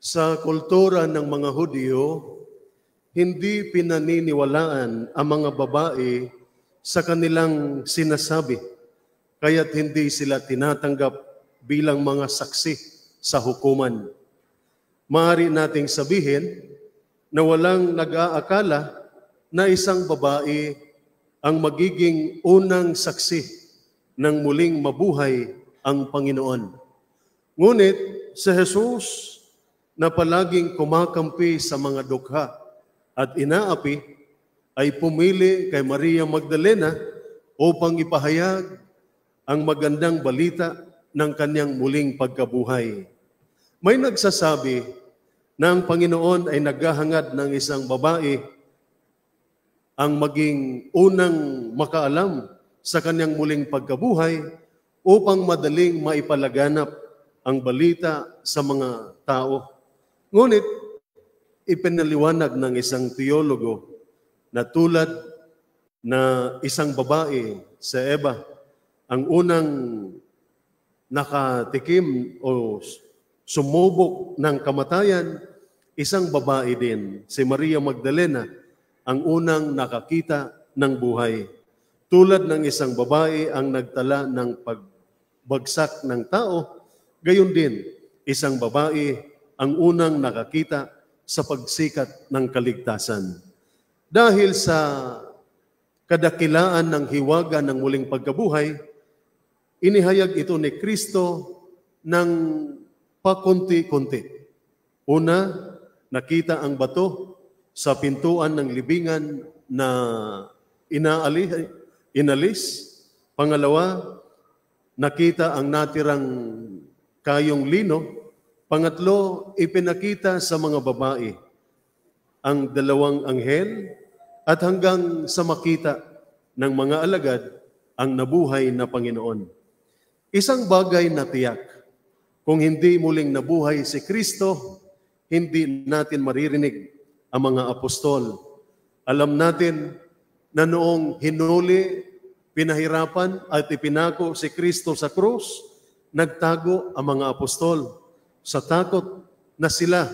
Sa kultura ng mga Hudyo, hindi pinaniniwalaan ang mga babae sa kanilang sinasabi, kaya't hindi sila tinatanggap bilang mga saksi sa hukuman. Maaari nating sabihin na walang nag-aakala na isang babae ang magiging unang saksi ng muling mabuhay ang Panginoon. Ngunit si Jesus na palaging kumakampi sa mga dukha at inaapi ay pumili kay Maria Magdalena upang ipahayag ang magandang balita ng kanyang muling pagkabuhay. May nagsasabi na ang Panginoon ay naghahangad ng isang babae ang maging unang makaalam sa kanyang muling pagkabuhay upang madaling maipalaganap ang balita sa mga tao. Ngunit, ipinaliwanag ng isang teologo na tulad na isang babae sa Eva, ang unang nakatikim o sumubok ng kamatayan, isang babae din, si Maria Magdalena, ang unang nakakita ng buhay. Tulad ng isang babae ang nagtala ng pagbagsak ng tao, gayon din, isang babae ang unang nakakita sa pagsikat ng kaligtasan. Dahil sa kadakilaan ng hiwaga ng muling pagkabuhay, inihayag ito ni Kristo ng pakunti-kunti. Una, nakita ang bato sa pintuan ng libingan na inalis. Pangalawa, nakita ang natirang kayong lino. Pangatlo, ipinakita sa mga babae ang dalawang anghel at hanggang sa makita ng mga alagad ang nabuhay na Panginoon. Isang bagay na tiyak, kung hindi muling nabuhay si Kristo, hindi natin maririnig ang mga apostol. Alam natin na noong hinuli, pinahirapan at ipinako si Kristo sa krus, nagtago ang mga apostol sa takot na sila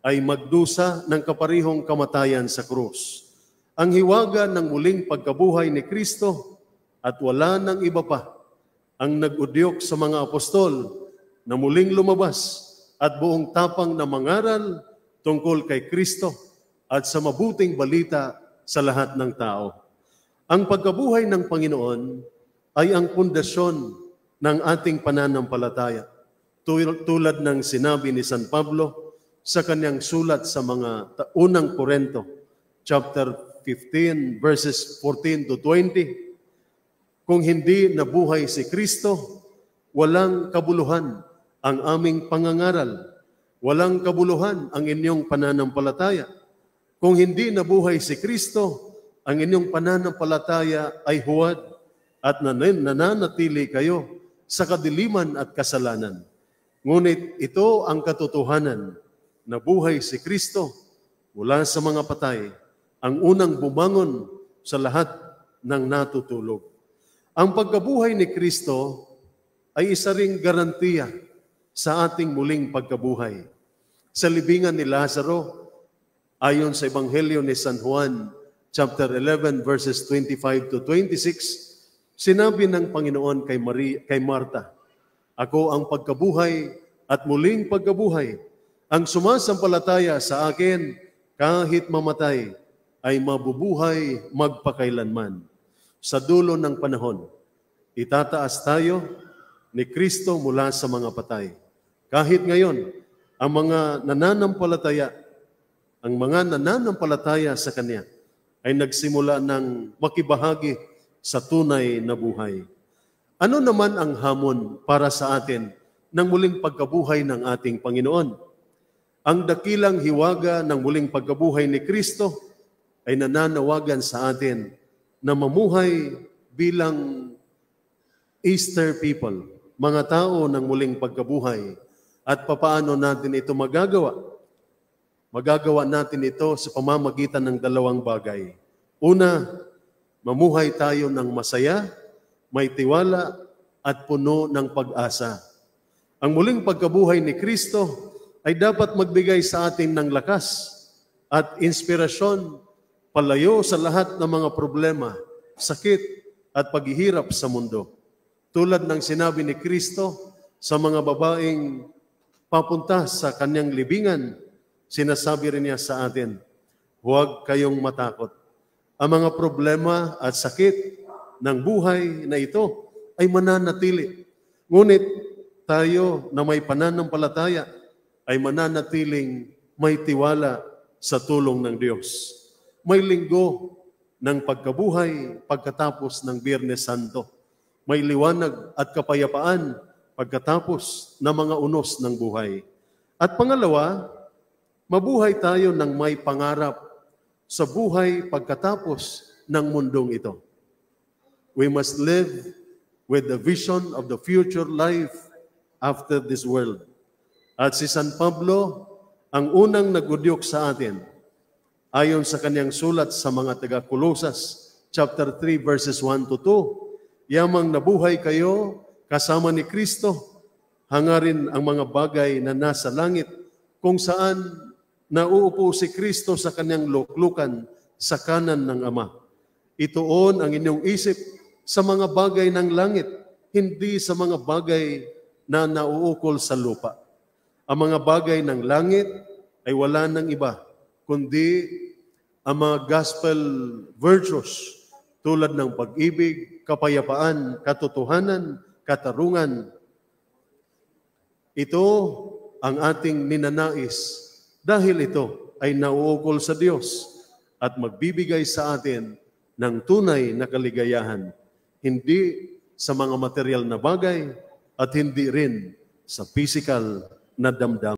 ay magdusa ng kaparihong kamatayan sa krus. Ang hiwaga ng muling pagkabuhay ni Kristo at wala nang iba pa ang nag-udyok sa mga apostol na muling lumabas at buong tapang na mangaral tungkol kay Kristo at sa mabuting balita sa lahat ng tao. Ang pagkabuhay ng Panginoon ay ang pundasyon ng ating pananampalataya. Tulad ng sinabi ni San Pablo sa kanyang sulat sa mga unang Korento, chapter 15, verses 14 to 20, kung hindi nabuhay si Kristo, walang kabuluhan ang aming pangangaral, walang kabuluhan ang inyong pananampalataya. Kung hindi nabuhay si Kristo, ang inyong pananampalataya ay huwad at nananatili kayo sa kadiliman at kasalanan. Ngunit ito ang katotohanan na buhay si Kristo mula sa mga patay, ang unang bumangon sa lahat ng natutulog. Ang pagkabuhay ni Kristo ay isa ring garantiya sa ating muling pagkabuhay. Sa libingan ni Lazaro, ayon sa Ebanghelyo ni San Juan, chapter 11, verses 25 to 26, sinabi ng Panginoon kay Marta, "Ako ang pagkabuhay at muling pagkabuhay. Ang sumasampalataya sa akin, kahit mamatay, ay mabubuhay magpakailanman." Sa dulo ng panahon, itataas tayo ni Kristo mula sa mga patay. Kahit ngayon, ang mga nananampalataya sa Kanya ay nagsimula ng makibahagi sa tunay na buhay. Ano naman ang hamon para sa atin ng muling pagkabuhay ng ating Panginoon? Ang dakilang hiwaga ng muling pagkabuhay ni Kristo ay nananawagan sa atin na mamuhay bilang Easter people, mga tao ng muling pagkabuhay. At papaano natin ito magagawa? Magagawa natin ito sa pamamagitan ng dalawang bagay. Una, mamuhay tayo ng masaya, may tiwala, at puno ng pag-asa. Ang muling pagkabuhay ni Kristo ay dapat magbigay sa atin ng lakas at inspirasyon palayo sa lahat ng mga problema, sakit at paghihirap sa mundo. Tulad ng sinabi ni Kristo sa mga babaeng papunta sa kanyang libingan, sinasabi rin niya sa atin, huwag kayong matakot. Ang mga problema at sakit ng buhay na ito ay mananatili. Ngunit tayo na may pananampalataya ay mananatiling may tiwala sa tulong ng Diyos. May linggo ng pagkabuhay pagkatapos ng Biyernes Santo. May liwanag at kapayapaan pagkatapos ng mga unos ng buhay. At pangalawa, mabuhay tayo ng may pangarap sa buhay pagkatapos ng mundong ito. We must live with the vision of the future life after this world. At si San Pablo, ang unang nagudyok sa atin, ayon sa kanyang sulat sa mga taga-Kolosas, chapter 3, verses 1 to 2, yamang nabuhay kayo kasama ni Kristo, hangarin ang mga bagay na nasa langit, kung saan nauupo si Kristo sa kanyang luklukan sa kanan ng Ama. Ituon ang inyong isip sa mga bagay ng langit, hindi sa mga bagay na nauukol sa lupa. Ang mga bagay ng langit ay wala ng iba, kundi ang mga gospel virtues tulad ng pag-ibig, kapayapaan, katotohanan, katarungan. Ito ang ating ninanais dahil ito ay nauukol sa Diyos at magbibigay sa atin ng tunay na kaligayahan, hindi sa mga material na bagay at hindi rin sa physical na damdamin.